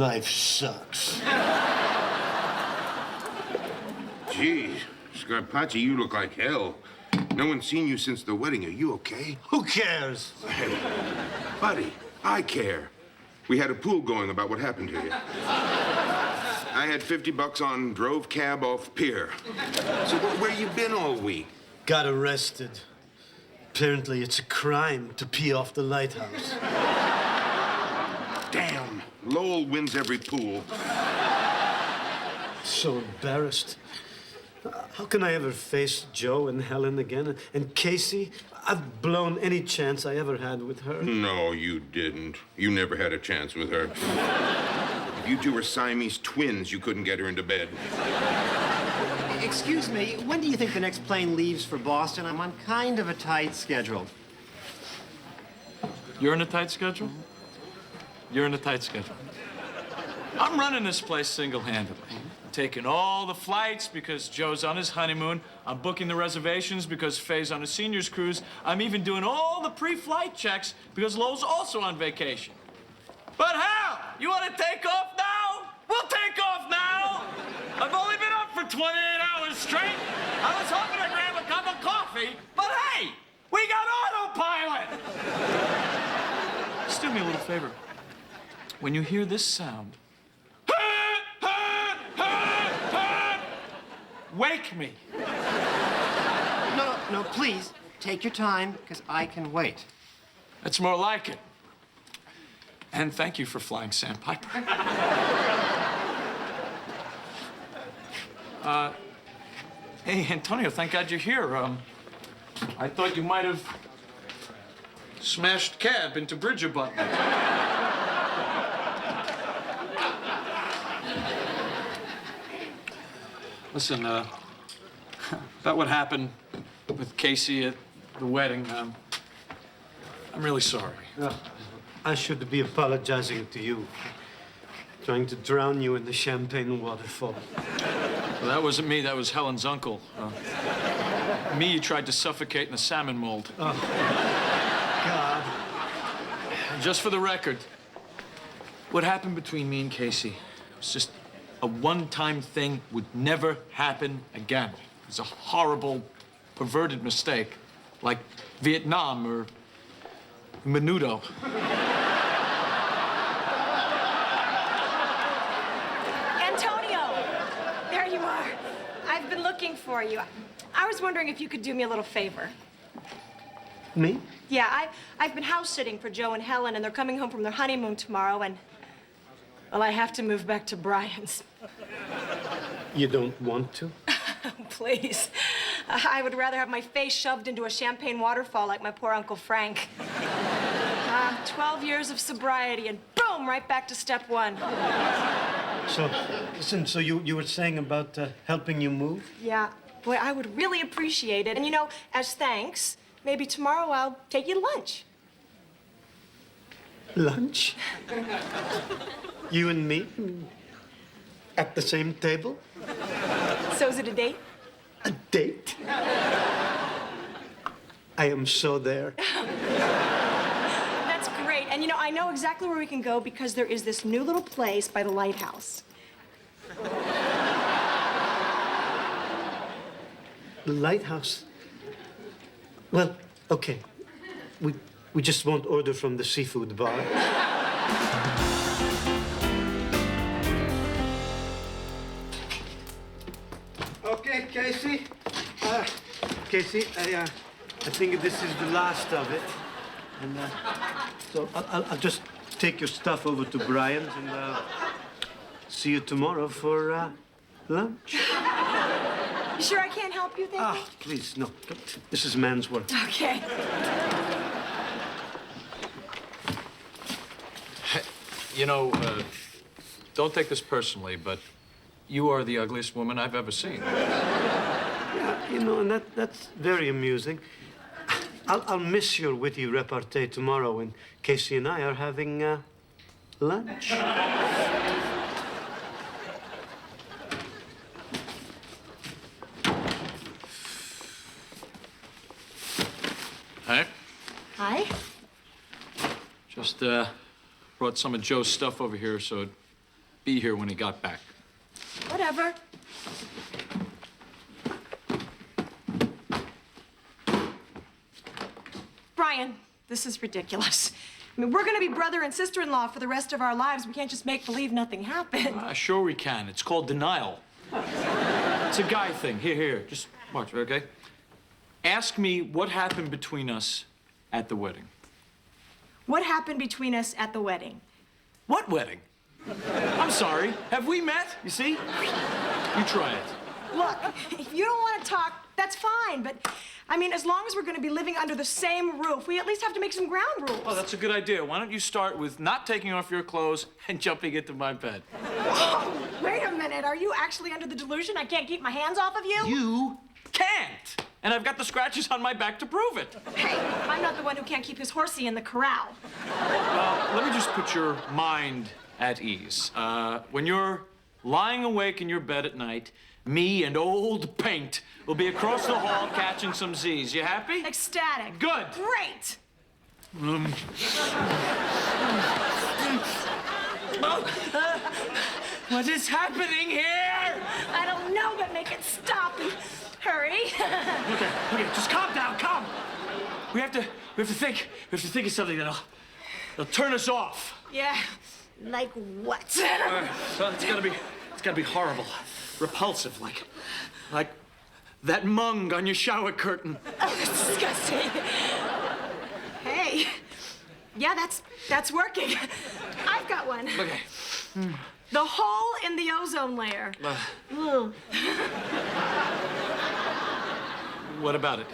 Life sucks. Gee, Scarpacci, you look like hell. No one's seen you since the wedding. Are you okay? Who cares? Hey, buddy, I care. We had a pool going about what happened to you. I had $50 on drove cab off pier. So where you been all week? Got arrested. Apparently it's a crime to pee off the lighthouse. Damn, Lowell wins every pool. So embarrassed. How can I ever face Joe and Helen again? And Casey? I've blown any chance I ever had with her. No, you didn't. You never had a chance with her. If you two were Siamese twins, you couldn't get her into bed. Excuse me, when do you think the next plane leaves for Boston? I'm on kind of a tight schedule. You're in a tight schedule? You're in a tight schedule. I'm running this place single-handedly. Taking all the flights because Joe's on his honeymoon. I'm booking the reservations because Faye's on a seniors cruise. I'm even doing all the pre-flight checks because Lowell's also on vacation. But Hal, you want to take off now? We'll take off now. I've only been up for 28 hours straight. I was hoping to grab a cup of coffee, but hey, we got autopilot. Just do me a little favor. When you hear this sound, wake me. No, please, take your time, because I can wait. That's more like it. And thank you for flying Sandpiper. Hey, Antonio, thank God you're here. I thought you might have smashed cab into Bridger Button. Listen, about what happened with Casey at the wedding, I'm really sorry. I should be apologizing to you. Trying to drown you in the champagne waterfall. Well, that wasn't me, that was Helen's uncle. Me, you tried to suffocate in a salmon mold. Oh, God. Just for the record, what happened between me and Casey was just a one-time thing, would never happen again. It was a horrible, perverted mistake, like Vietnam or Menudo. Antonio, there you are. I've been looking for you. I was wondering if you could do me a little favor. Me? Yeah, I've been house sitting for Joe and Helen, and they're coming home from their honeymoon tomorrow, and well, I have to move back to Brian's. You don't want to? Please. I would rather have my face shoved into a champagne waterfall like my poor Uncle Frank. 12 years of sobriety and boom, right back to step one. So, listen, so you were saying about helping you move? Yeah. Boy, I would really appreciate it. And you know, as thanks, maybe tomorrow I'll take you to lunch. Lunch? You and me? At the same table? So is it a date? A date? I am so there. That's great. And you know, I know exactly where we can go because there is this new little place by the lighthouse. The lighthouse? Well, okay. We just won't order from the seafood bar. Okay, Casey. Casey, I think this is the last of it. And so I'll just take your stuff over to Brian's and see you tomorrow for lunch. You sure I can't help you there? Please, no. This is man's work. Okay. You know, don't take this personally, but you are the ugliest woman I've ever seen. Yeah, you know, and that's very amusing. I'll miss your witty repartee tomorrow when Casey and I are having lunch. Hey? Hi. Just brought some of Joe's stuff over here so be here when he got back. Whatever. Brian, this is ridiculous. I mean, we're gonna be brother and sister-in-law for the rest of our lives. We can't just make believe nothing happened. Sure we can. It's called denial. It's a guy thing. Here. Just watch, okay? Ask me what happened between us at the wedding. What happened between us at the wedding? What wedding? I'm sorry. Have we met? You see? You try it. Look, if you don't want to talk, that's fine, but I mean, as long as we're gonna be living under the same roof, we at least have to make some ground rules. Oh, that's a good idea. Why don't you start with not taking off your clothes and jumping into my bed? Oh, wait a minute. Are you actually under the delusion I can't keep my hands off of you? You can't. And I've got the scratches on my back to prove it. Hey, I'm not the one who can't keep his horsey in the corral. Let me just put your mind at ease. When you're lying awake in your bed at night, me and old Paint will be across the hall catching some Z's. You happy? Ecstatic. Good. Great. What is happening here? I don't know, but make it stop and hurry. Okay, just calm down, calm. We have to think of something that'll turn us off. Yeah, like what? Well, it's gotta be horrible, repulsive, like that mung on your shower curtain. Oh, that's disgusting. Hey, yeah, that's working. I've got one. Okay. The hole in the ozone layer. What about it?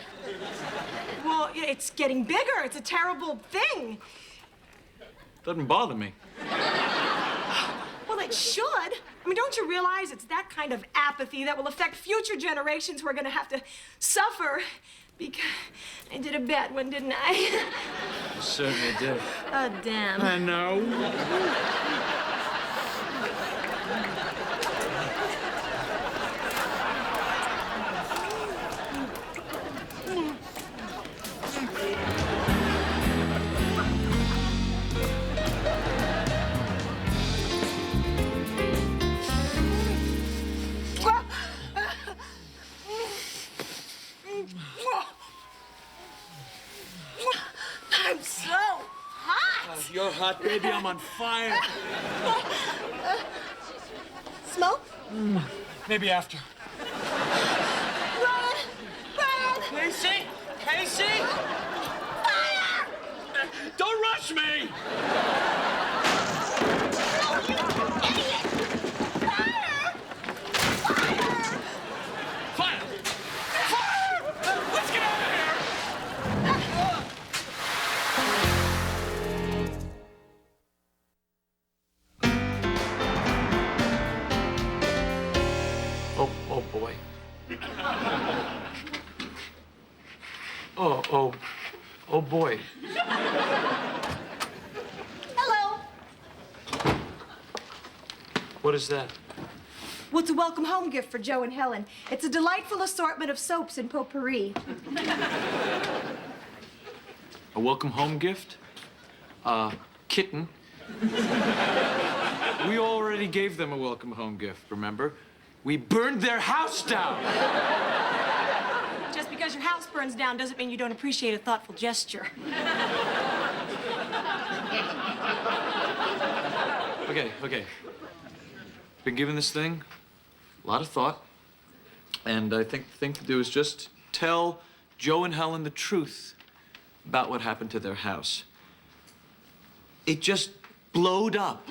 Well, it's getting bigger. It's a terrible thing. Doesn't bother me. Well, it should. I mean, don't you realize it's that kind of apathy that will affect future generations who are going to have to suffer? Because I did a bad one, didn't I? You certainly did. Oh, damn. I know. I'm so hot. You're hot, baby. I'm on fire. Smoke? Maybe after. Run! Casey! Fire! Don't rush me! No, you idiot! Fire! Fire! Fire! Let's get out of here! Oh boy. Oh boy. Hello. What is that? Well, it's a welcome home gift for Joe and Helen. It's a delightful assortment of soaps and potpourri. A welcome home gift? Kitten. We already gave them a welcome home gift, remember? We burned their house down. Just because your house burns down doesn't mean you don't appreciate a thoughtful gesture. Okay. Been giving this thing a lot of thought, and I think the thing to do is just tell Joe and Helen the truth about what happened to their house. It just blowed up.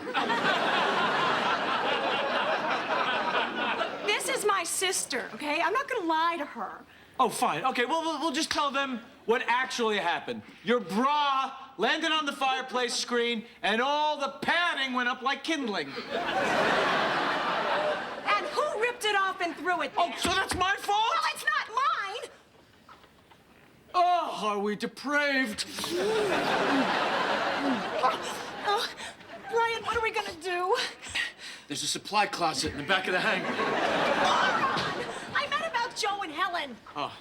This is my sister, okay? I'm not gonna lie to her. Oh, fine. Okay, well, we'll just tell them what actually happened. Your bra landed on the fireplace screen, and all the padding went up like kindling. And who ripped it off and threw it there? Oh, so that's my fault? No, it's not mine! Oh, are we depraved? Oh, Brian, what are we gonna do? There's a supply closet in the back of the hangar. I meant about Joe and Helen. Oh.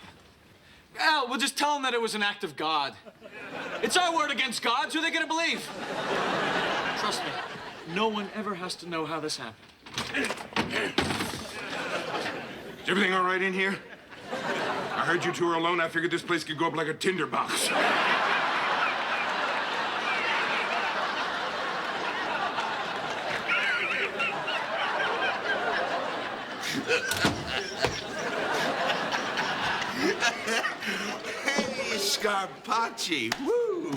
Well, we'll just tell them that it was an act of God. It's our word against God's. Who are they gonna believe? Trust me. no one ever has to know how this happened. Is everything all right in here? I heard you two were alone. I figured this place could go up like a tinderbox. Hey, Scarpacci. Woo!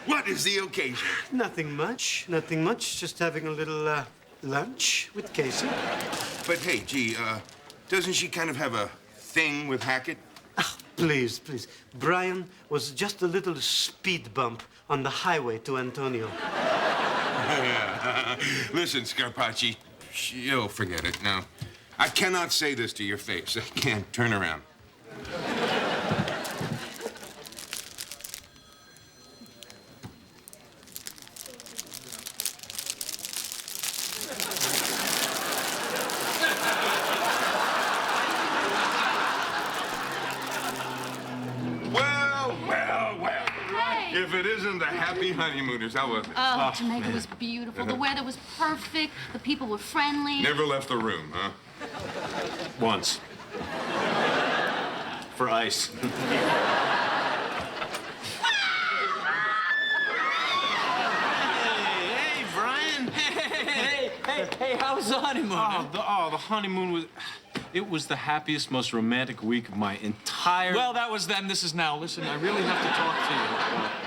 What is the occasion? Nothing much, nothing much. Just having a little lunch with Casey. But hey, gee, doesn't she kind of have a thing with Hackett? Ah, please, please. Brian was just a little speed bump on the highway to Antonio. Listen, Scarpacci, you'll forget it now. I cannot say this to your face. I can't. Turn around. If it isn't the happy honeymooners, how was it? Oh, Jamaica was beautiful. The weather was perfect. The people were friendly. Never left the room, huh? Once. For ice. Hey, Brian. Hey, how was the honeymoon? The honeymoon was... It was the happiest, most romantic week of my entire... Well, that was then, this is now. Listen, I really have to talk to you.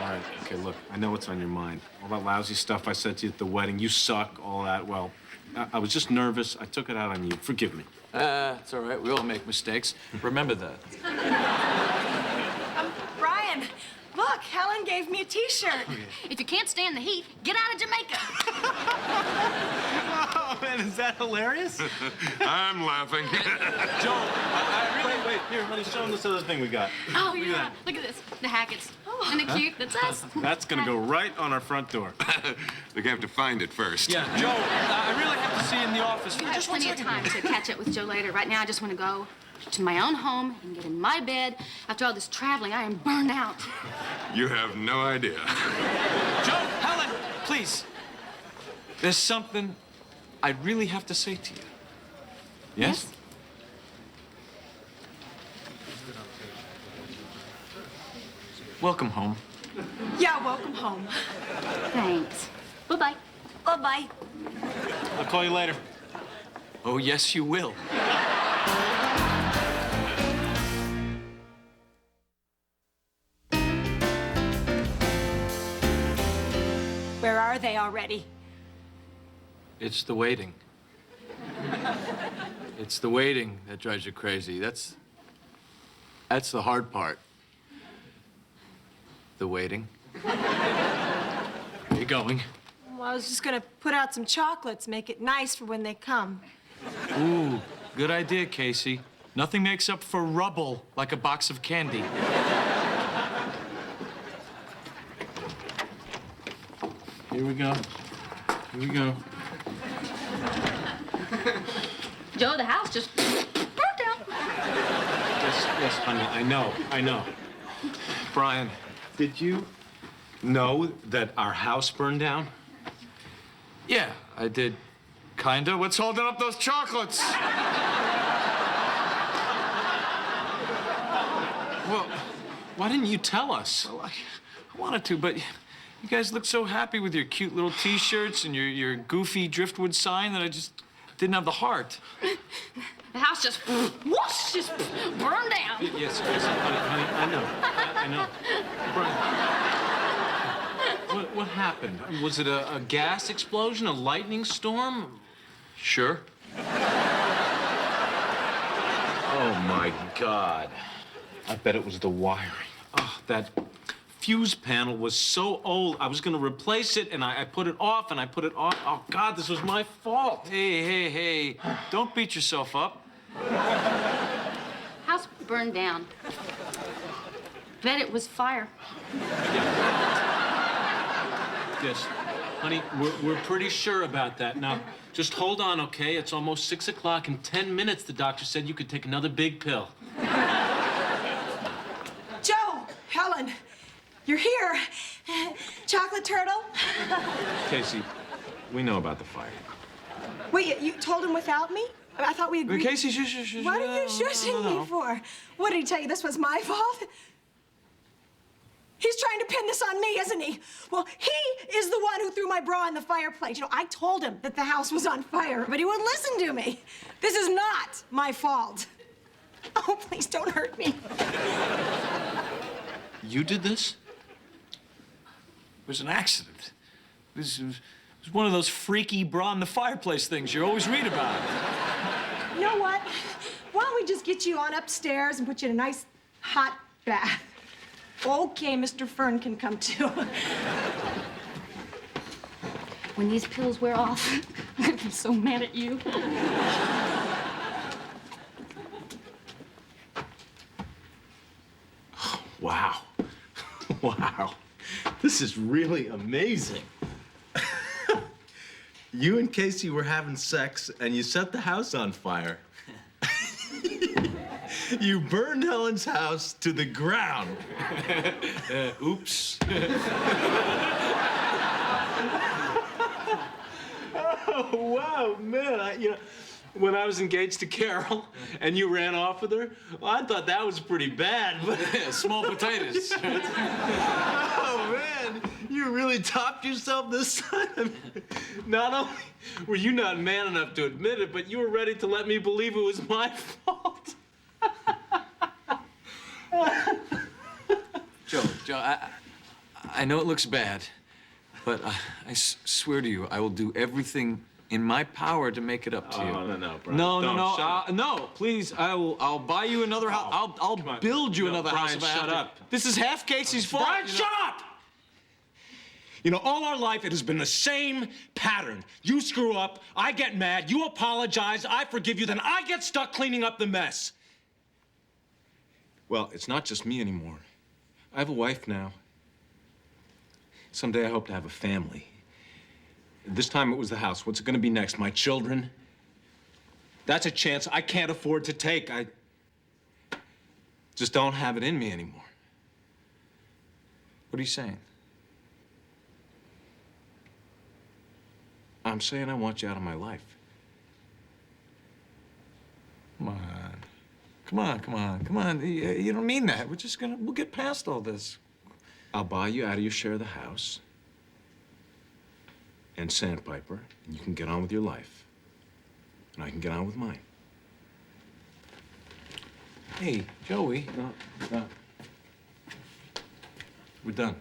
All right, okay, look, I know what's on your mind. All that lousy stuff I said to you at the wedding, you suck, all that. Well, I was just nervous. I took it out on you. Forgive me. It's all right. We all make mistakes. Remember that. Brian, look, Helen gave me a T-shirt. If you can't stand the heat, get out of Jamaica. Oh, man, is that hilarious? I'm laughing. Joe, I really... Wait, here, honey, show them this other thing we got. Oh, yeah. Look at this. The Hacketts. Isn't it cute? That's us. That's gonna go right on our front door. We're gonna have to find it first. Yeah, Joe, I really have to see you in the office for I have just one plenty of second. time to catch up with Joe later. Right now, I just want to go to my own home and get in my bed. After all this traveling, I am burned out. You have no idea. Joe, Helen, please. There's something I really have to say to you. Yes? Welcome home. Yeah, welcome home. Thanks. Bye-bye. Bye-bye. I'll call you later. Oh, yes, you will. Where are they already? It's the waiting. It's the waiting that drives you crazy. That's the hard part. The waiting. Where are you going? Well, I was just gonna put out some chocolates, make it nice for when they come. Ooh, good idea, Casey. Nothing makes up for rubble like a box of candy. Here we go. Here we go. Joe, the house just burnt down. Yes, honey, I know. Brian, did you know that our house burned down? Yeah, I did. Kinda. What's holding up those chocolates? Well, why didn't you tell us? Well, I wanted to, but you guys look so happy with your cute little T-shirts and your goofy driftwood sign that I just didn't have the heart. The house just whoosh, just burned down. Yes, honey, I know. Brian, what happened? Was it a gas explosion, a lightning storm? Sure. Oh, my God. I bet it was the wiring. Oh, that fuse panel was so old. I was going to replace it, and I put it off, and I put it on. Oh, God, this was my fault. Hey. Don't beat yourself up. House burned down. Bet it was fire. Yes. Honey, we're pretty sure about that. Now, just hold on, okay? It's almost 6 o'clock. In 10 minutes, the doctor said you could take another big pill. Joe, Helen, you're here. Chocolate turtle? Casey, We know about the fire. Wait, you told him without me? I thought we agreed. Casey, shush. What are you shushing me for? What did he tell you this was my fault? He's trying to pin this on me, isn't he? Well, he is the one who threw my bra in the fireplace. You know, I told him that the house was on fire, but he wouldn't listen to me. This is not my fault. Oh, please don't hurt me. You did this? It was an accident. It was one of those freaky bra in the fireplace things you always read about. You know what? Why don't we just get you on upstairs and put you in a nice hot bath? Okay, Mr. Fern can come too. When these pills wear off, I'm gonna be so mad at you. Wow. Wow. This is really amazing. You and Casey were having sex and you set the house on fire. You burned Helen's house to the ground. Oops. Oh, wow, man. When I was engaged to Carol and you ran off with her, well, I thought that was pretty bad. But Small potatoes. oh, man, you really topped yourself this time. I mean, not only were you not man enough to admit it, but you were ready to let me believe it was my fault. Joe, I know it looks bad, but I swear to you, I will do everything in my power to make it up to you. Oh, no, Brian. No, no, please, I'll buy you another house. I'll build you another house. Brian, shut up. This is half Casey's fault. Brian, shut up! You know, all our life, it has been the same pattern. You screw up, I get mad, you apologize, I forgive you, then I get stuck cleaning up the mess. Well, it's not just me anymore. I have a wife now. Someday I hope to have a family. This time it was the house. What's it gonna be next? My children? That's a chance I can't afford to take. I just don't have it in me anymore. What are you saying? I'm saying I want you out of my life. Come on. You don't mean that. We'll get past all this. I'll buy you out of your share of the house and Sandpiper, and you can get on with your life. And I can get on with mine. Hey, Joey. No. We're done.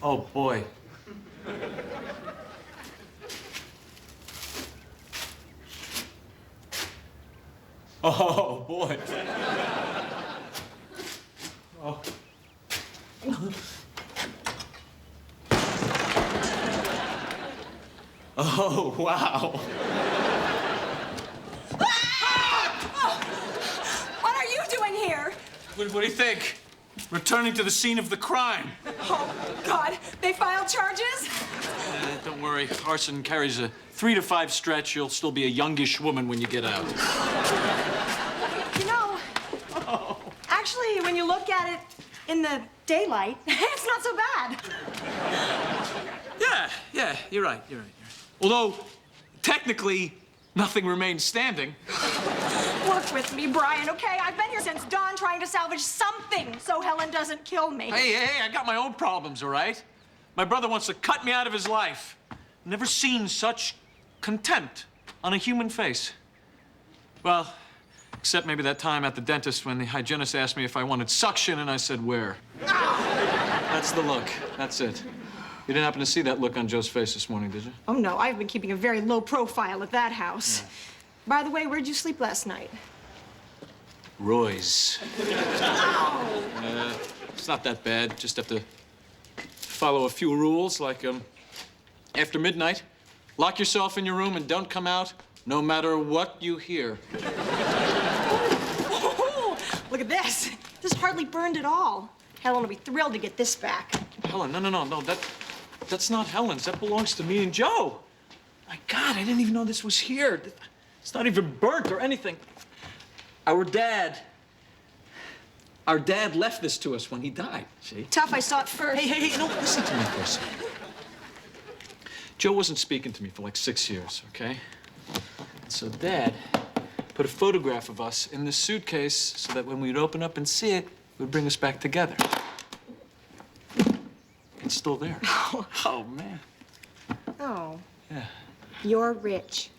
Oh, boy. Oh, boy. Oh. Oh, wow. What are you doing here? What do you think? Returning to the scene of the crime. Oh, God, they filed charges? Don't worry, arson carries a 3 to 5 stretch. You'll still be a youngish woman when you get out. You know, actually, when you look at it in the daylight, it's not so bad. Yeah, you're right. Although, technically, nothing remains standing. Work with me, Brian, okay? I've been here since dawn trying to salvage something so Helen doesn't kill me. Hey, I got my own problems, all right? My brother wants to cut me out of his life. Never seen such contempt on a human face. Well, except maybe that time at the dentist when the hygienist asked me if I wanted suction, and I said, where? That's the look. That's it. You didn't happen to see that look on Joe's face this morning, did you? Oh, no, I've been keeping a very low profile at that house. Yeah. By the way, where'd you sleep last night? Roy's. It's not that bad. Just have to follow a few rules, like, after midnight, lock yourself in your room and don't come out, no matter what you hear. Oh, look at this. This hardly burned at all. Helen will be thrilled to get this back. Helen, no. That's not Helen's. That belongs to me and Joe. My God, I didn't even know this was here. It's not even burnt or anything. Our dad left this to us when he died, see? Tough, I saw it first. Hey, no, listen to me for a second. Joe wasn't speaking to me for like 6 years, okay? So Dad put a photograph of us in this suitcase so that when we'd open up and see it, it would bring us back together. It's still there. Oh, man. Oh. Yeah. You're rich.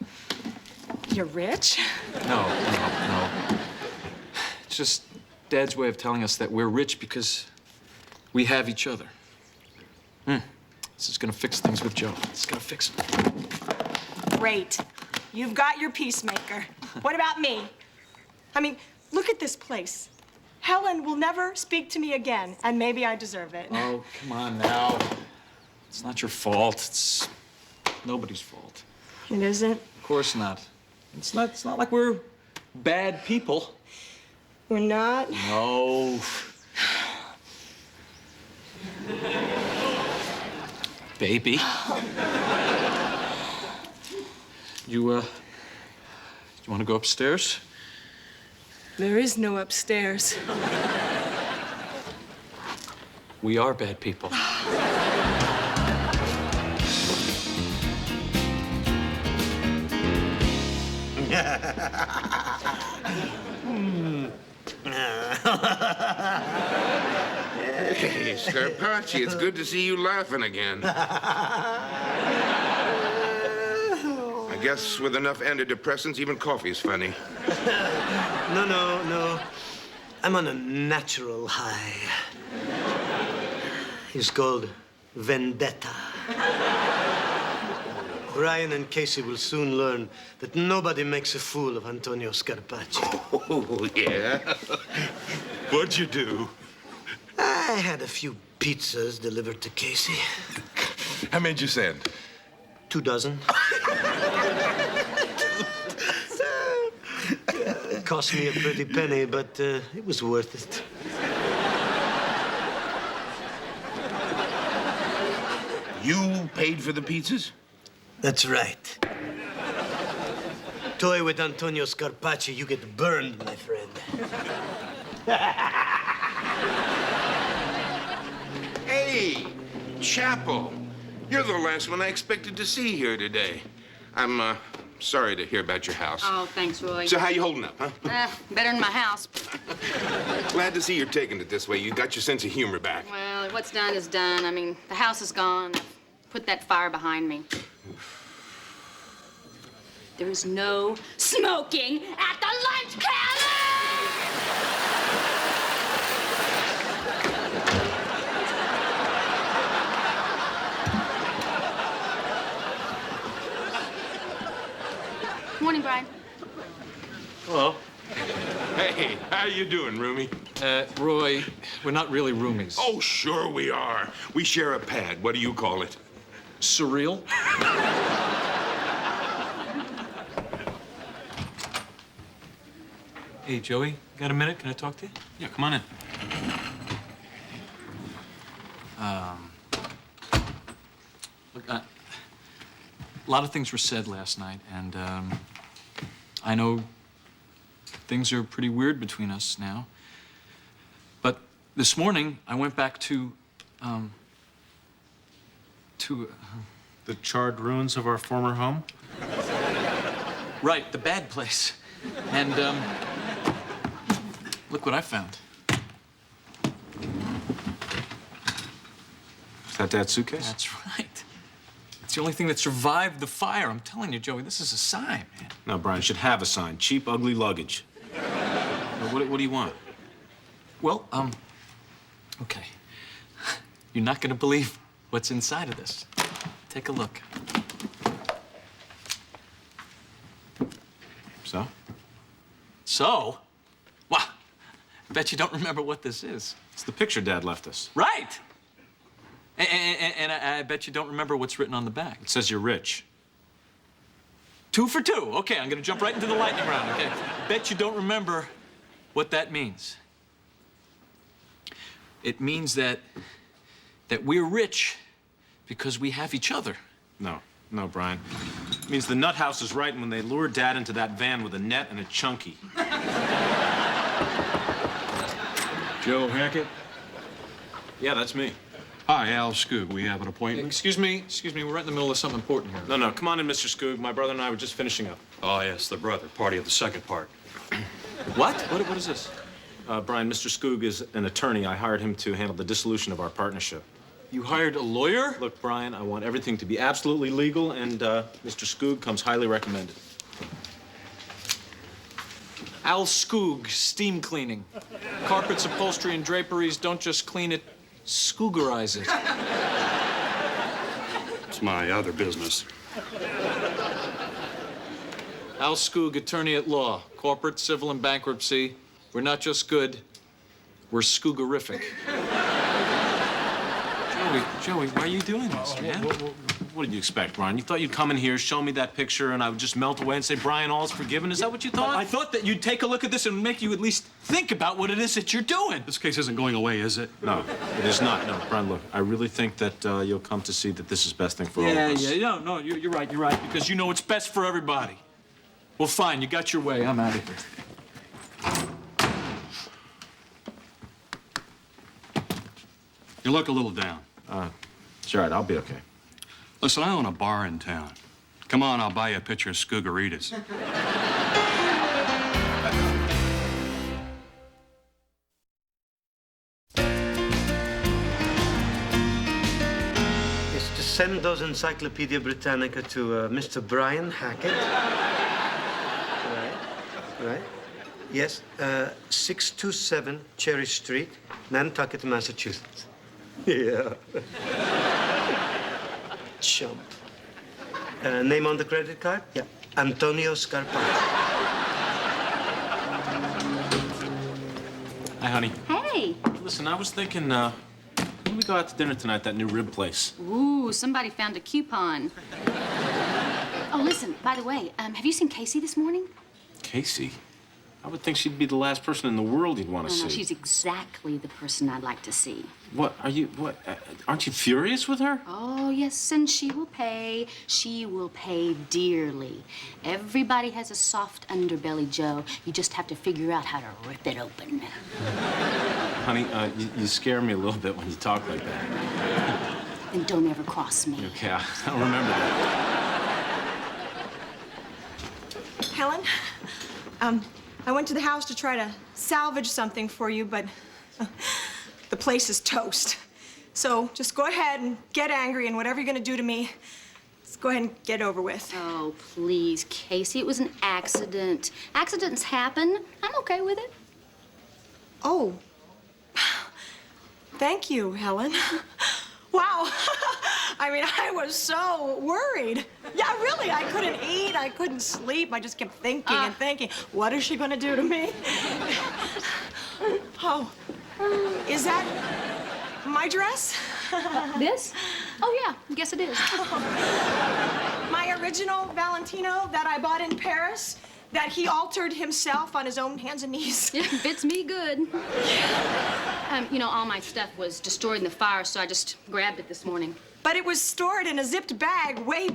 You're rich? No. It's just Dad's way of telling us that we're rich because we have each other. This is gonna fix things with Joe. It's gonna fix them. Great. You've got your peacemaker. What about me? I mean, look at this place. Helen will never speak to me again, and maybe I deserve it. Oh, come on now. It's not your fault. It's nobody's fault. It isn't? Of course not. It's not like we're bad people. We're not? No. Baby. You want to go upstairs? There is no upstairs. We are bad people. Hey, Scarpacci, it's good to see you laughing again. I guess with enough antidepressants, even coffee's funny. No. I'm on a natural high. It's called vendetta. Brian and Casey will soon learn that nobody makes a fool of Antonio Scarpacci. Oh, yeah? What'd you do? I had a few pizzas delivered to Casey. How many you send? 2 dozen. It cost me a pretty penny, but it was worth it. You paid for the pizzas? That's right. Toy with Antonio Scarpacci, you get burned, my friend. Hey, Chapel. You're the last one I expected to see here today. I'm sorry to hear about your house. Oh, thanks, Roy. So how you holding up, huh? Better than my house. Glad to see you're taking it this way. You got your sense of humor back. Well, what's done is done. I mean, the house is gone. Put that fire behind me. There is no smoking at the lunch counter! Morning, Brian. Hello. Hey, how you doing, roomie? Roy, we're not really roomies. Oh, sure we are. We share a pad. What do you call it? Surreal? Hey, Joey, got a minute? Can I talk to you? Yeah, come on in. Look, a lot of things were said last night, and I know things are pretty weird between us now. But this morning, I went back to The charred ruins of our former home? right, the bad place. And look what I found. Is that Dad's suitcase? That's right. It's the only thing that survived the fire. I'm telling you, Joey, this is a sign, man. No, Brian should have a sign. Cheap, ugly luggage. Now, what do you want? Well, okay. You're not gonna believe what's inside of this. Take a look. So? So? Wow. I bet you don't remember what this is. It's the picture Dad left us. Right. And I bet you don't remember what's written on the back. It says you're rich. 2 for 2. Okay, I'm gonna jump right into the lightning round, okay? Bet you don't remember what that means. It means that we're rich because we have each other. No, no, Brian. It means the nut house is right when they lured Dad into that van with a net and a chunky. Joe Hackett? Yeah, that's me. Hi, Al Skoog. We have an appointment? Excuse me, we're right in the middle of something important here. No, come on in, Mr. Skoog. My brother and I were just finishing up. Oh, yes, the brother. Party of the second part. What? What is this? Brian, Mr. Skoog is an attorney. I hired him to handle the dissolution of our partnership. You hired a lawyer? Look, Brian, I want everything to be absolutely legal, and Mr. Skoog comes highly recommended. Al Skoog, steam cleaning. Carpets, upholstery, and draperies don't just clean it, Skoogerize it. It's my other business. Al Skoog, attorney at law, corporate, civil, and bankruptcy. We're not just good, we're Skoogerific. Joey, why are you doing this, man? What did you expect, Brian? You thought you'd come in here, show me that picture, and I would just melt away and say, Brian, all's forgiven? Is that what you thought? I thought that you'd take a look at this and make you at least think about what it is that you're doing. This case isn't going away, is it? No, it is not. No, Brian, look, I really think that you'll come to see that this is best thing for all of us. No, you're right, because you know it's best for everybody. Well, fine, you got your way. I'm out of here. You look a little down. It's all right, I'll be okay. Listen, I own a bar in town. Come on, I'll buy you a pitcher of Skoogeritas. Is to send those Encyclopedia Britannica to Mr. Brian Hackett. Right. Yes, 627 Cherry Street, Nantucket, Massachusetts. Yeah. Chump. Name on the credit card? Yeah. Antonio Scarpati. Hi, honey. Hey. Listen, I was thinking, when we go out to dinner tonight, that new rib place? Ooh, somebody found a coupon. Oh, listen, by the way, have you seen Casey this morning? Casey? I would think she'd be the last person in the world you'd want to see. No, she's exactly the person I'd like to see. What, aren't you furious with her? Oh, yes, and she will pay. She will pay dearly. Everybody has a soft underbelly, Joe. You just have to figure out how to rip it open. Honey, you scare me a little bit when you talk like that. And don't ever cross me. Okay, I'll remember that. Helen, I went to the house to try to salvage something for you, but the place is toast. So just go ahead and get angry, and whatever you're gonna do to me, just go ahead and get it over with. Oh, please, Casey, it was an accident. Accidents happen. I'm okay with it. Oh. Thank you, Helen. Wow. I mean, I was so worried. Yeah, really, I couldn't eat, I couldn't sleep. I just kept thinking and thinking, what is she gonna do to me? Oh, is that my dress? This? Oh, yeah, I guess it is. My original Valentino that I bought in Paris, that he altered himself on his own hands and knees. It fits me good. You know, all my stuff was destroyed in the fire, so I just grabbed it this morning. But it was stored in a zipped bag way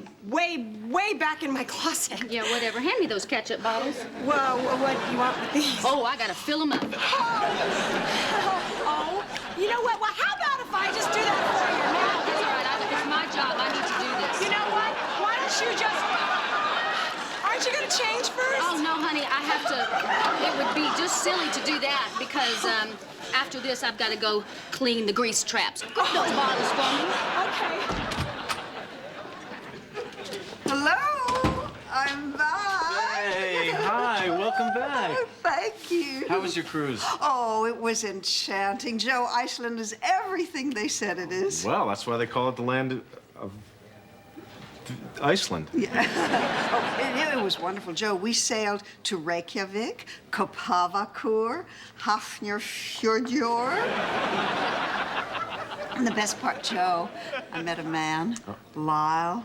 back in my closet. Yeah, whatever. Hand me those ketchup bottles. Well, what do you want with these? Oh, I gotta fill them up. Oh, you know what? Well, how about if I just do that for you now? It's all right. It's my job. I need to do this. You know what? Why don't you just... Aren't you gonna change first? Oh, no, honey, I have to... It would be just silly to do that because, after this, I've got to go clean the grease traps. Grab those bottles for me. Okay. Hello, I'm back. Hey, hi, welcome back. Thank you. How was your cruise? Oh, it was enchanting. Joe, Iceland is everything they said it is. Well, that's why they call it the land of Iceland. Yeah. Oh, it was wonderful. Joe, we sailed to Reykjavik, Kopavakur, Hafnarfjordur. And the best part, Joe, I met a man, Lyle.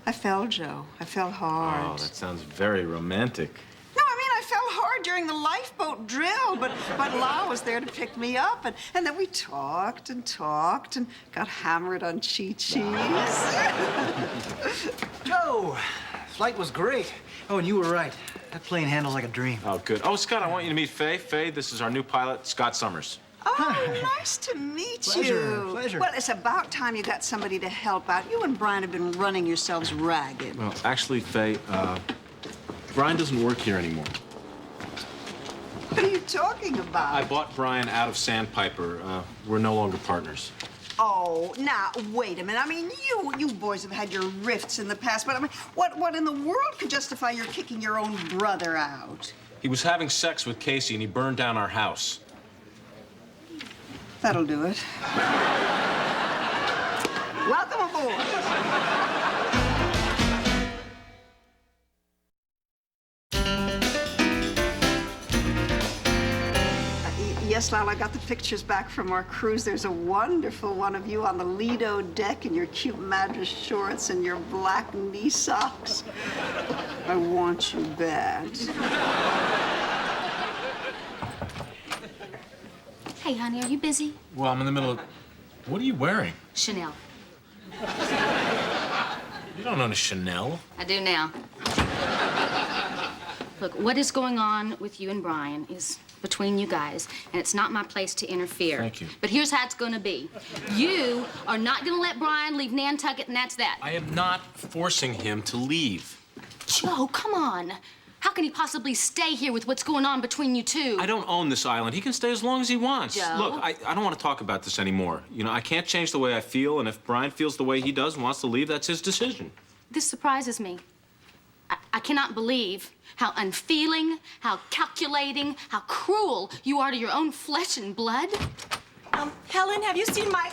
I fell, Joe. I fell hard. Oh, that sounds very romantic. No, I mean, I fell hard during the lifeboat drill, but La was there to pick me up, and then we talked and talked and got hammered on cheese. Joe, flight was great. Oh, and you were right. That plane handles like a dream. Oh, good. Oh, Scott, I want you to meet Faye. Faye, this is our new pilot, Scott Summers. Oh, nice to meet Pleasure, you. pleasure. Well, it's about time you got somebody to help out. You and Brian have been running yourselves ragged. Well, actually, Faye, Brian doesn't work here anymore. What are you talking about? I bought Brian out of Sandpiper. We're no longer partners. Oh, now, wait a minute. I mean, you boys have had your rifts in the past, but I mean, what in the world could justify your kicking your own brother out? He was having sex with Casey, and he burned down our house. That'll do it. Welcome aboard. Yes, Lyle, I got the pictures back from our cruise. There's a wonderful one of you on the Lido deck in your cute madras shorts and your black knee socks. I want you bad. Hey, honey, are you busy? Well, I'm in the middle of... What are you wearing? Chanel. You don't own a Chanel. I do now. Look, what is going on with you and Brian is between you guys, and it's not my place to interfere. Thank you. But here's how it's gonna be. You are not gonna let Brian leave Nantucket, and that's that. I am not forcing him to leave. Joe, come on. How can he possibly stay here with what's going on between you two? I don't own this island. He can stay as long as he wants. Joe? Look, I don't want to talk about this anymore. You know, I can't change the way I feel, and if Brian feels the way he does and wants to leave, that's his decision. This surprises me. I cannot believe how unfeeling, how calculating, how cruel you are to your own flesh and blood. Helen, have you seen my...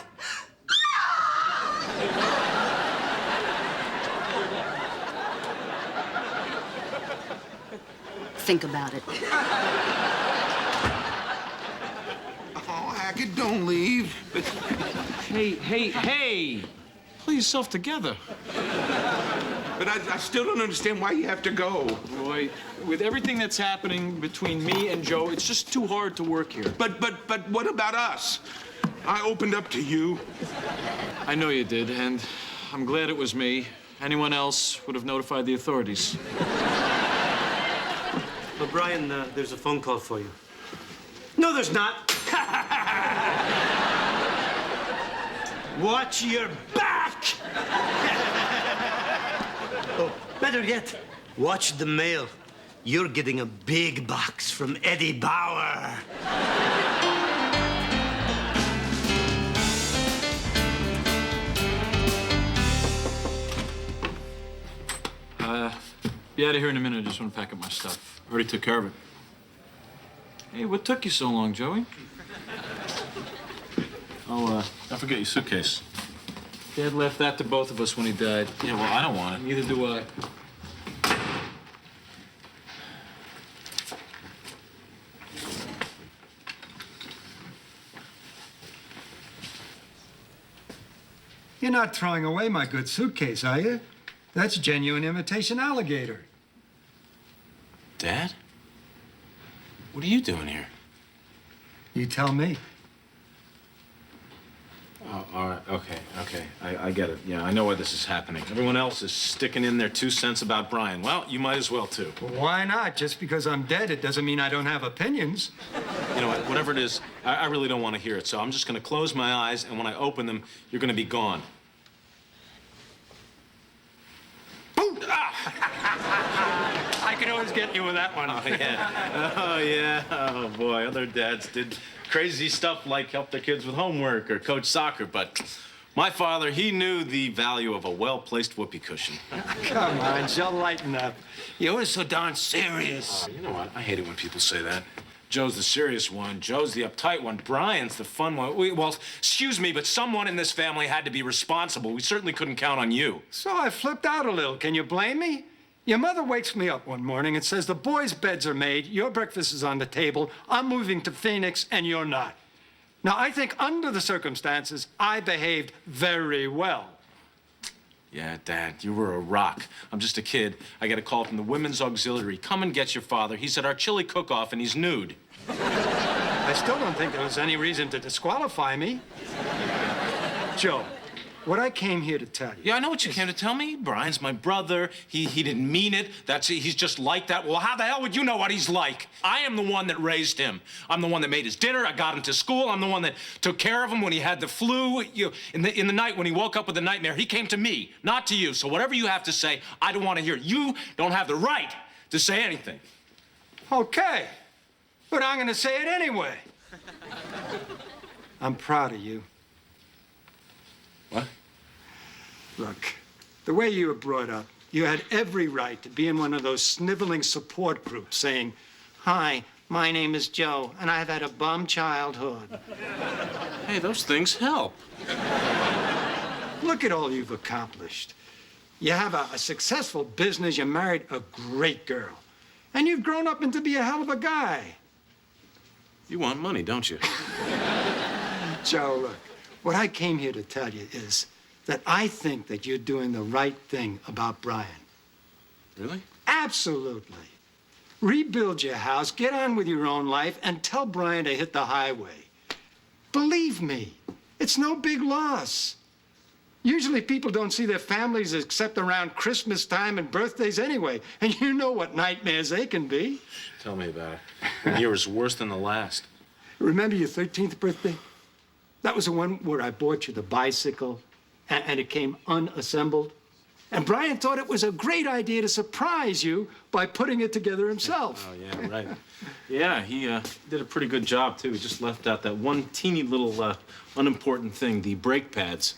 Think about it. Oh, Hackett, don't leave. Hey! Pull yourself together. But I still don't understand why you have to go. Boy, with everything that's happening between me and Joe, it's just too hard to work here. But what about us? I opened up to you. I know you did, and I'm glad it was me. Anyone else would have notified the authorities. But Brian, there's a phone call for you. No, there's not. Watch your back! Oh, better yet, watch the mail. You're getting a big box from Eddie Bauer. Be out of here in a minute. I just want to pack up my stuff. Already took care of it. Hey, what took you so long, Joey? Oh, don't forget your suitcase. Dad left that to both of us when he died. Yeah, well, I don't want it. Neither do I. You're not throwing away my good suitcase, are you? That's genuine imitation alligator. Dad? What are you doing here? You tell me. Oh, all right, okay. I get it. Yeah, I know why this is happening. Everyone else is sticking in their 2 cents about Brian. Well, you might as well, too. Well, why not? Just because I'm dead, it doesn't mean I don't have opinions. You know what, whatever it is, I really don't want to hear it, so I'm just going to close my eyes, and when I open them, you're going to be gone. I can always get you with that one. Oh, yeah. Oh, boy. Other dads did crazy stuff like help their kids with homework or coach soccer, but my father, he knew the value of a well-placed whoopee cushion. Come on, Joe, lighten up. You're always so darn serious. You know what? I hate it when people say that. Joe's the serious one. Joe's the uptight one. Brian's the fun one. Well, excuse me, but someone in this family had to be responsible. We certainly couldn't count on you. So I flipped out a little. Can you blame me? Your mother wakes me up one morning and says the boys' beds are made, your breakfast is on the table, I'm moving to Phoenix, and you're not. Now, I think under the circumstances, I behaved very well. Yeah, Dad, you were a rock. I'm just a kid. I get a call from the Women's Auxiliary. Come and get your father. He's at our chili cook-off and he's nude. I still don't think there was any reason to disqualify me. Joe, what I came here to tell you... Yeah, I know what you came to tell me. Brian's my brother. He didn't mean it. He's just like that. Well, how the hell would you know what he's like? I am the one that raised him. I'm the one that made his dinner. I got him to school. I'm the one that took care of him when he had the flu. In the night when he woke up with a nightmare, he came to me, not to you. So whatever you have to say, I don't want to hear. You don't have the right to say anything. Okay, but I'm gonna say it anyway. I'm proud of you. What? Look, the way you were brought up, you had every right to be in one of those sniveling support groups saying, "Hi, my name is Joe, and I've had a bum childhood." Hey, those things help. Look at all you've accomplished. You have a successful business, you married a great girl, and you've grown up into be a hell of a guy. You want money, don't you? Joe, look, what I came here to tell you is that I think that you're doing the right thing about Brian. Really? Absolutely. Rebuild your house, get on with your own life, and tell Brian to hit the highway. Believe me, it's no big loss. Usually people don't see their families except around Christmas time and birthdays anyway, and you know what nightmares they can be. Tell me about it. The year was worse than the last. Remember your 13th birthday? That was the one where I bought you the bicycle, and it came unassembled. And Brian thought it was a great idea to surprise you by putting it together himself. Oh, yeah, right. Yeah, he did a pretty good job, too. He just left out that one teeny little unimportant thing, the brake pads.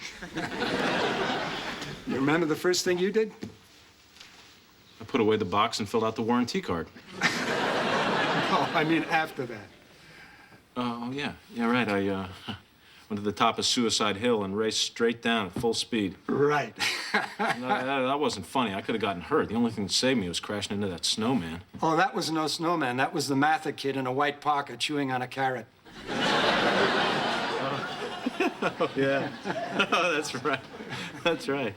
You remember the first thing you did? I put away the box and filled out the warranty card. Oh, I mean after that. Oh, yeah. Yeah, right. I went to the top of Suicide Hill and raced straight down at full speed. Right. No, that wasn't funny. I could have gotten hurt. The only thing that saved me was crashing into that snowman. Oh, that was no snowman. That was the Mather kid in a white parka chewing on a carrot. Oh, yeah. Oh, that's right. That's right.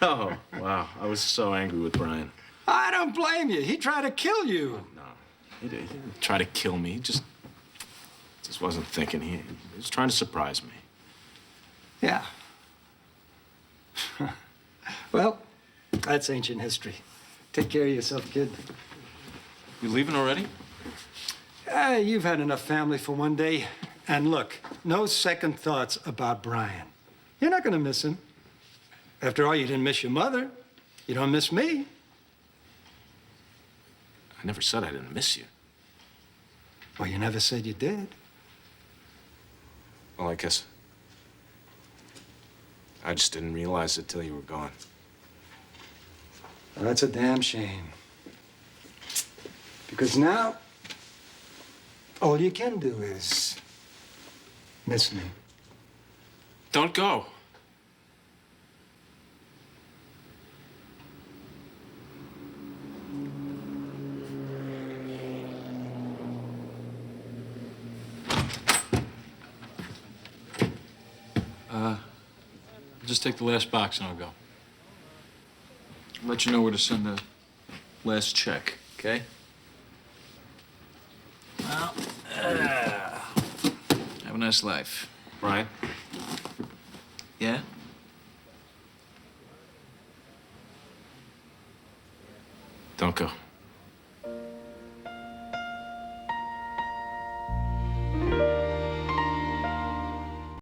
Oh, wow. I was so angry with Brian. I don't blame you. He tried to kill you. No, he didn't try to kill me. He just wasn't thinking. He was trying to surprise me. Yeah. Well, that's ancient history. Take care of yourself, kid. You leaving already? You've had enough family for one day. And look, no second thoughts about Brian. You're not going to miss him. After all, you didn't miss your mother. You don't miss me. I never said I didn't miss you. Well, you never said you did. Well, I guess I just didn't realize it till you were gone. Well, that's a damn shame. Because now, all you can do is miss me. Don't go. Just take the last box and I'll go. I'll let you know where to send the last check, okay? Well, have a nice life. Brian? Yeah? Don't go.